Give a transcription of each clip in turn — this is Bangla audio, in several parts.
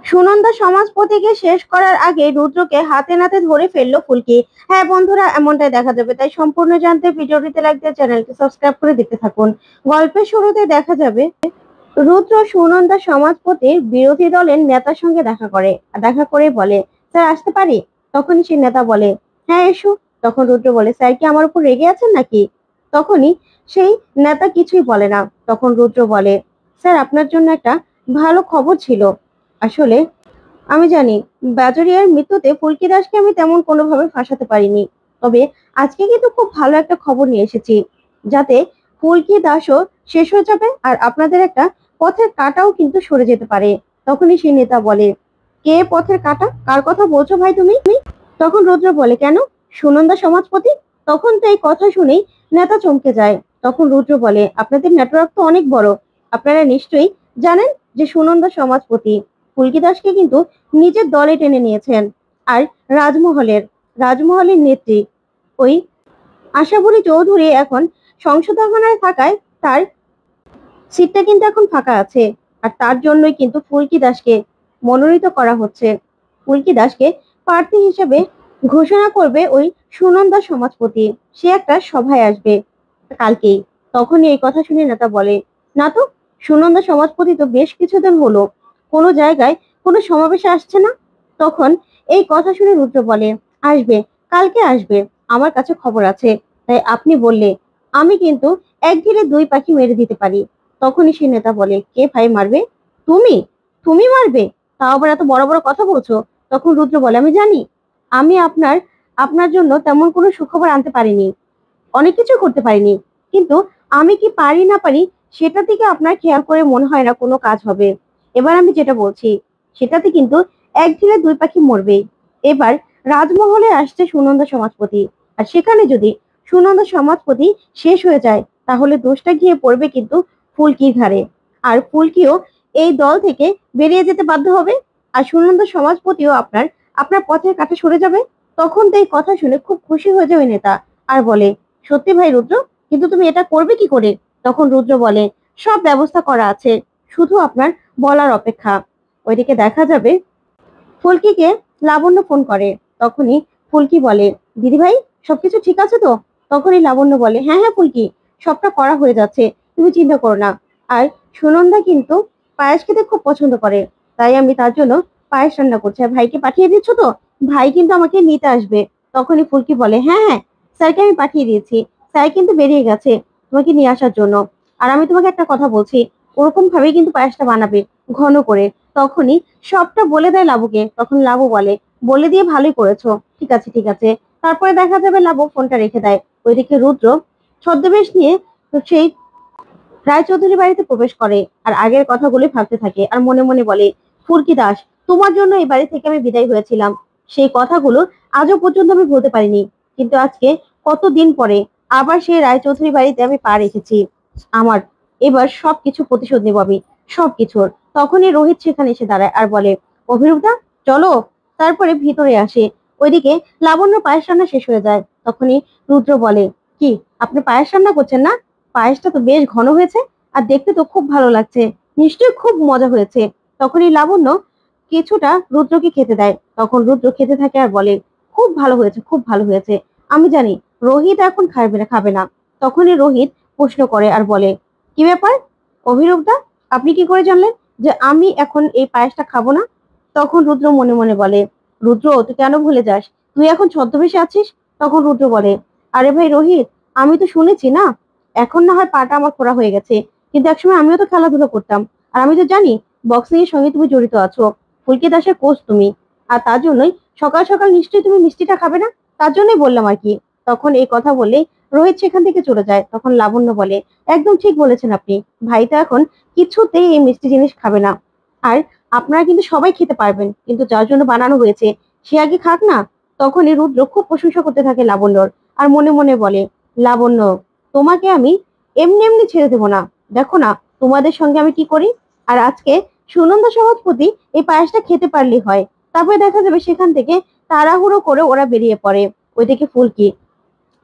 সুনন্দা সমাজপতিকে শেষ করার আগে রুদ্রকে হাতে নাতে ধরে ফেললো ফুলকি। হ্যাঁ বন্ধুরা, এমনটাই দেখা যাবে, তাই সম্পূর্ণ জানতে ভিডিওটিতে লাইক দিয়ে চ্যানেলটি সাবস্ক্রাইব করে দেখতে থাকুন। গল্পের শুরুতে দেখা যাবে রুদ্র সুনন্দা সমাজপতির বিরোধী দলের নেতার সঙ্গে দেখা করে বলে, স্যার আসতে পারি? তখনই সেই নেতা বলে, হ্যাঁ এসো। তখন রুদ্র বলে, স্যার কি আমার উপর রেগে আছেন নাকি? তখনই সেই নেতা কিছুই বলে না। তখন রুদ্র বলে, স্যার আপনার জন্য একটা ভালো খবর ছিল। আসলে আমি জানি বাজরিয়ার মৃত্যুতে ফুলকি দাসকে আমি তেমন কোনোভাবে ফাঁসাতে পারিনি, তবে আজকে কিন্তু খুব ভালো একটা খবর নিয়ে এসেছি, যাতে ফুলকি দাসও শেষ হয়ে যাবে আর আপনাদের একটা পথের কাঁটাও কিন্তু সরে যেতে পারে। তখনই সেই নেতা বলে, কে পথের কাঁটা? কার কথা বলছো ভাই তুমি? তখন রুদ্র বলে, কেন, সুনন্দা সমাজপতি? তখন তো এই কথা শুনেই নেতা চমকে যায়। তখন রুদ্র বলে, আপনাদের নেটওয়ার্ক তো অনেক বড়, আপনারা নিশ্চয়ই জানেন যে সুনন্দা সমাজপতি ফুলকি দাসকে কিন্তু নিজের দলে টেনে নিয়েছেন। আর রাজমহলের নেত্রী ওই আশাবুড়ি চৌধুরী এখন সংশোধনায় থাকায় তার সিটটা কিন্তু এখন ফাঁকা আছে। আর তার জন্যই কিন্তু ফুলকি দাসকে মনোনীত করা হচ্ছে। ফুলকি দাসকে প্রার্থী হিসেবে ঘোষণা করবে ওই সুনন্দা সমাজপতি। সে একটা সভায় আসবে কালকেই। তখনই এই কথা শুনে নেতা বলে, না তো, সুনন্দা সমাজপতি তো বেশ কিছুদিন হলো কোনো জায়গায় কোনো সমাবেশে আসছে না। তখন এই কথা শুনে রুদ্র বলে, আসবে, কালকে আসবে, আমার কাছে খবর আছে। তাই আপনি বললে আমি কিন্তু এক ঢিলে দুই পাখি মেরে দিতে পারি। তখনই সে নেতা বলে, কে ভাই মারবে? তুমি? তুমি মারবে? তাও আবার এত বড় বড় কথা বলছো? তখন রুদ্র বলে, আমি জানি আমি আপনার জন্য তেমন কোনো সুখবর আনতে পারিনি, অনেক কিছু করতে পারিনি, কিন্তু আমি কি পারি না পারি সেটা থেকে আপনার খেয়াল করে মনে হয় না কোনো কাজ হবে। এবার আমি যেটা বলছি সেটাতে কিন্তু এক ঢিলে দুই পাখি মরবে। এবার রাজমহলে আসছে সুনন্দা সমাজপতি, আর সেখানে যদি সুনন্দা সমাজপতি শেষ হয়ে যায় তাহলে দোষটা গিয়ে পড়বে কিন্তু ফুলকির ঘাড়ে। আর ফুলকিও এই দল থেকে বেরিয়ে যেতে বাধ্য হবে। আর সুনন্দা সমাজপতিও আপনার পথের কাছে সরে যাবে। তখন তো এই কথা শুনে খুব খুশি হয়ে যায় ওই নেতা, আর বলে, সত্যি ভাই রুদ্র, কিন্তু তুমি এটা করবে কি করে? তখন রুদ্র বলে, সব ব্যবস্থা করা আছে, শুধু আপনার বলার অপেক্ষা। ওইদিকে দেখা যাবে ফুলকিকে লাবণ্য ফোন করে। তখনই ফুলকি বলে, দিদি ভাই সবকিছু ঠিক আছে তো? তখনই লাবণ্য বলে, হ্যাঁ হ্যাঁ ফুলকি, সবটা করা হয়ে যাচ্ছে, তুমি চিন্তা করো না। আর সুনন্দা কিন্তু পায়েস খেতে খুব পছন্দ করে, তাই আমি তার জন্য পায়েস রান্না করছি। আর ভাইকে পাঠিয়ে দিচ্ছ তো? ভাই কিন্তু আমাকে নিতে আসবে। তখনই ফুলকি বলে, হ্যাঁ হ্যাঁ, স্যারকে আমি পাঠিয়ে দিয়েছি, স্যার কিন্তু বেরিয়ে গেছে তোমাকে নিয়ে আসার জন্য। আর আমি তোমাকে একটা কথা বলছি, ওরকম ভাবেই কিন্তু পায়েসটা বানাবে, ঘন করে। তখনই সবটা বলে দেয় লাবুকে। তখন লাবু বলে, বলে দিয়ে ভালোই করেছো, ঠিক আছে ঠিক আছে। তারপরে দেখা যাবে লাবু ফোনটা রেখে দেয়। ওইদিকে রুদ্র ছদ্মবেশ নিয়ে সেই রায়চৌধুরী বাড়িতে প্রবেশ করে আর আগের কথাগুলি ভাবতে থাকে আর মনে মনে বলে, ফুলকি দাস, তোমার জন্য এই বাড়ি থেকে আমি বিদায় হয়েছিলাম, সেই কথাগুলো আজও পর্যন্ত আমি ভুলতে পারিনি। কিন্তু আজকে কতদিন পরে আবার সেই রায়চৌধুরী বাড়িতে আমি পা রেখেছি। আমার এবার সবকিছু প্রতিশোধ নেব আমি, সবকিছুর। তখনই রোহিত সেখানে এসে দাঁড়ায় আর বলে, অভিরূপদা চলো। তারপরে ভিতরে আসে। ওইদিকে লাবণ্য পায়েস রান্না শেষ হয়ে যায়। তখনই রুদ্র বলে, কি, আপনি পায়েস রান্না করছেন না? পায়েসটা তো বেশ ঘন হয়েছে, আর দেখতে তো খুব ভালো লাগছে, নিশ্চয়ই খুব মজা হয়েছে। তখনই লাবণ্য কিছুটা রুদ্রকে খেতে দেয়। তখন রুদ্র খেতে থাকে আর বলে, খুব ভালো হয়েছে, খুব ভালো হয়েছে। আমি জানি রোহিত এখন খাবে না। তখনই রোহিত প্রশ্ন করে আর বলে, কি ব্যাপার অভিরূপদা, আপনি কি করে জানলেন যে আমি এখন এই পায়েসটা খাবো না? তখন রুদ্র মনে মনে বলে, রুদ্র তুই কেন ভুলে যাস, তুই এখন ছদ্মবেশে আছিস। তখন রুদ্র বলে, আরে ভাই রোহিত, আমি তো শুনেছি না, এখন না হয় পাটা আমার খোড়া হয়ে গেছে, কিন্তু একসময় আমিও তো খেলাধুলো করতাম। আর আমি তো জানি বক্সিং এর সঙ্গে তুমি জড়িত আছো, ফুলকি দাসের কোচ তুমি। আর তার জন্যই সকাল সকাল নিশ্চয়ই তুমি মিষ্টিটা খাবে না, তার জন্যই বললাম আর কি। তখন এই কথা বললেই রোহিত সেখান থেকে চলে যায়। তখন লাবণ্য বলে, একদম ঠিক বলেছেন আপনি, ভাই তো এখন কিছুতেই এই মিষ্টি জিনিস খাবে না। আর আপনারা কিন্তু সবাই খেতে পারবেন, কিন্তু যার জন্য বানানো হয়েছে সে আগে খাক না। তখনই রুদ্র খুব প্রশংসা করতে থাকে লাবণ্যর, আর মনে মনে বলে, লাবণ্য, তোমাকে আমি এমনি এমনি ছেড়ে দেবো না, দেখো না তোমাদের সঙ্গে আমি কি করি। আর আজকে সুনন্দা সভাপতি এই পায়েসটা খেতে পারলেই হয়। তারপরে দেখা যাবে সেখান থেকে তাড়াহুড়ো করে ওরা বেরিয়ে পড়ে। ওইদিকে ফুলকি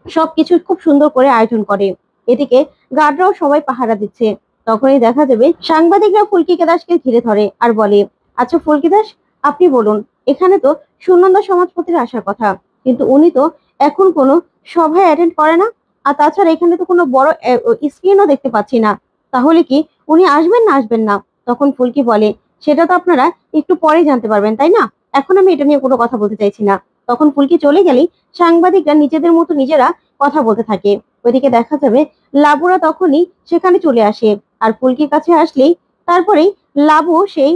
সবকিছু খুব সুন্দর করে আয়োজন করে। এদিকে গার্ডরাও সবাই পাহারা দিচ্ছে। তখনই দেখা যাবে সাংবাদিকরা ফুলকি দাসকে ঘিরে ধরে আর বলে, আচ্ছা ফুলকি দাস, আপনি বলুন, এখানে তো সুনন্দা সমাজপতির আসার কথা, কিন্তু উনি তো এখন কোনো সভায় অ্যাটেন্ড করে না। আর তাছাড়া এখানে তো কোনো বড় স্ক্রিনও দেখতে পাচ্ছি না। তাহলে কি উনি আসবেন না আসবেন না? তখন ফুলকি বলে, সেটা তো আপনারা একটু পরে জানতে পারবেন, তাই না? এখন আমি এটা নিয়ে কোনো কথা বলতে চাইছি না। তখন ফুলকি চলে গেলেই সাংবাদিকরা নিজেদের মতো নিজেরা কথা বলতে থাকে। ওইদিকে দেখা যাবে লাবুরা তখনই সেখানে চলে আসে। আর ফুলকির কাছে আসলেই তারপরেই লাবু সেই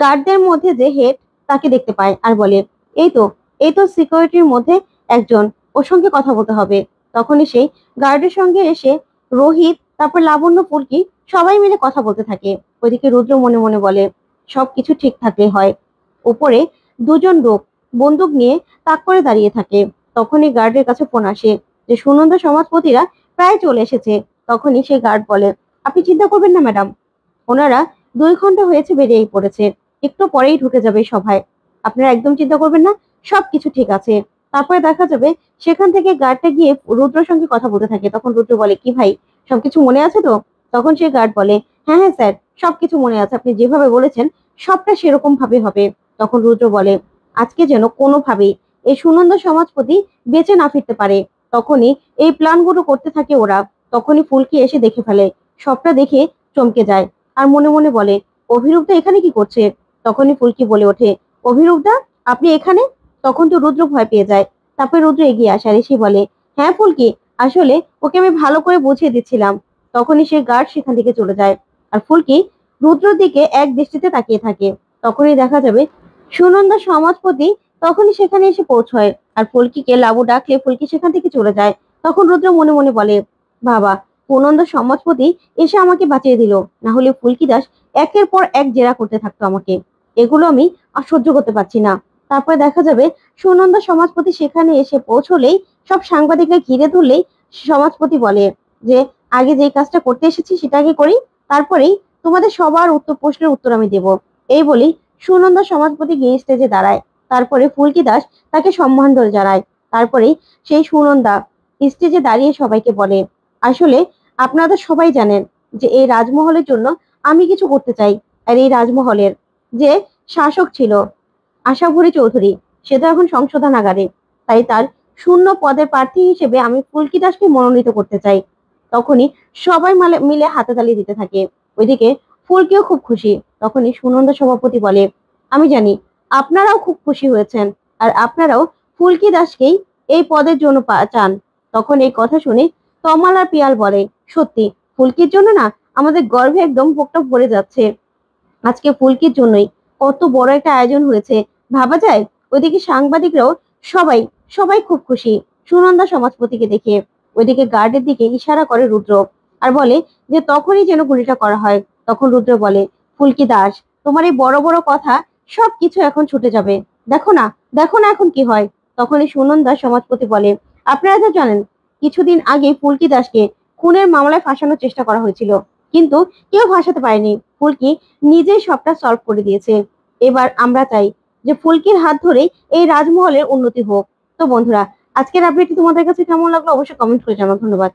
গার্ডদের মধ্যে যে হেড তাকে দেখতে পায় আর বলে, এই তো, এই তো সিকিউরিটির মধ্যে একজন, ওর সঙ্গে কথা বলতে হবে। তখনই সেই গার্ডের সঙ্গে এসে রোহিত, তারপর লাবণ্য, ফুলকি সবাই মিলে কথা বলতে থাকে। ওইদিকে রুদ্র মনে মনে বলে, সবকিছু ঠিক থাকলে হয়। উপরে দুজন লোক বন্দুক নিয়ে তাক করে দাঁড়িয়ে থাকে। তখনই গার্ডের কাছে ফোন আসে যে সুনন্দা সমাজপতিরা প্রায় চলে এসেছে। তখনই সেই গার্ড বলে, আপনি চিন্তা করবেন না ম্যাডাম, ওনারা 2 ঘন্টা হয়েছে বেরিয়েই পড়েছে, একটু পরেই ঢুকে যাবে সভায়। আপনারা একদম চিন্তা করবেন না, সবকিছু ঠিক আছে। তারপরে দেখা যাবে সেখান থেকে গার্ডটা গিয়ে রুদ্রর সঙ্গে কথা বলতে থাকে। তখন রুদ্র বলে, কি ভাই, সবকিছু মনে আছে তো? তখন সেই গার্ড বলে, হ্যাঁ হ্যাঁ স্যার, সবকিছু মনে আছে, আপনি যেভাবে বলেছেন সবটা সেরকম ভাবে হবে। তখন রুদ্র বলে, আজকে যেন কোনোভাবেই এই সুনন্দা সমাজপতি বেঁচে না ফিরতে পারে। তখনই এই প্ল্যানগুলো করতে থাকে ওরা। তখনই ফুলকি এসে দেখে ফেলে, সবটা দেখে চমকে যায় আর মনে মনে বলে, অভিরূপদা এখানে কি করছে? তখনই ফুলকি বলে ওঠে, অভিরূপদা আপনি এখানে? তখন তো রুদ্র ভয় পেয়ে যায়। তারপরে রুদ্র এগিয়ে আসে আর এসে বলে, হ্যাঁ ফুলকি, আসলে ওকে আমি ভালো করে বুঝিয়ে দিচ্ছিলাম। তখনই সে গার্ড সেখান থেকে চলে যায়। আর ফুলকি রুদ্রর দিকে এক দৃষ্টিতে তাকিয়ে থাকে। তখনই দেখা যাবে সুনন্দা সমাজপতি তখনই সেখানে এসে পৌঁছয়। আর ফুলকিকে লাবু ডাকলে ফুলকি সেখান থেকে চলে যায়। তখন রুদ্র মনে মনে বলে, বাবা, সুনন্দা সমাজপতি এসে আমাকে বাঁচিয়ে দিল, না হলে ফুলকি দাস একের পর এক জেরা করতে থাকতো আমাকে। এগুলো আমি আর সহ্য করতে পারছি না। তারপরে দেখা যাবে সুনন্দা সমাজপতি সেখানে এসে পৌঁছলেই সব সাংবাদিকরা ঘিরে ধরলেই সমাজপতি বলে যে, আগে যে কাজটা করতে এসেছি সেটা আগে করি, তারপরেই তোমাদের সবার প্রশ্নের উত্তর আমি দেব। এই বলি সুনন্দা সমাজপতি গিয়ে স্টেজে দাঁড়ায়। তারপরে ফুলকি দাস তাকে সম্মান জানায়। তারপরেই সেই সুনন্দা স্টেজে দাঁড়িয়ে সবাইকে বলে, আসলে আপনারা সবাই জানেন যে এই রাজমহলের জন্য আমি কিছু করতে চাই। আর এই রাজমহলের যে শাসক ছিল আশাভরী চৌধুরী, সে তো এখন সংশোধনাগারে। তাই তার শূন্য পদের প্রার্থী হিসেবে আমি ফুলকি দাসকে মনোনীত করতে চাই। তখনই সবাই মিলে হাতে তালি দিতে থাকে। ওইদিকে ফুলকিও খুব খুশি। তখনই সুনন্দা সভাপতি বলে, আমি জানি আপনারাও খুব খুশি হয়েছেন, আর আপনারাও ফুলকি দাসকেই এই পদের জন্য চান। তখন এই কথা শুনে তমাল আর পিয়াল বলে, সত্যি ফুলকির জন্য না আমাদের গর্বে একদম বুকটা ভরে যাচ্ছে। আজকে ফুলকির জন্যই কত বড় একটা আয়োজন হয়েছে, ভাবা যায়। ওইদিকে সাংবাদিকরাও সবাই সবাই খুব খুশি সুনন্দা সমাজপতিকে দেখে। ওইদিকে গার্ডের দিকে ইশারা করে রুদ্র আর বলে যে তখনই যেন গুলিটা করা হয়। তখন রুদ্র বলে, ফুলকি দাস, তোমার এই বড় বড় কথা সবকিছু এখন ছুটে যাবে, দেখো না, দেখো না এখন কি হয়। তখনই সুনন্দা সমাজপতি বলে, আপনারা তো জানেন কিছুদিন আগে ফুলকি দাসকে খুনের মামলায় ফাঁসানোর চেষ্টা করা হয়েছিল, কিন্তু কেউ ফাঁসাতে পারেনি। ফুলকি নিজেই সবটা সলভ করে দিয়েছে। এবার আমরা চাই যে ফুলকির হাত ধরে এই রাজমহলের উন্নতি হোক। তো বন্ধুরা, আজকের আপডেটটি তোমাদের কাছে কেমন লাগলো অবশ্যই কমেন্ট করে জানাও। ধন্যবাদ।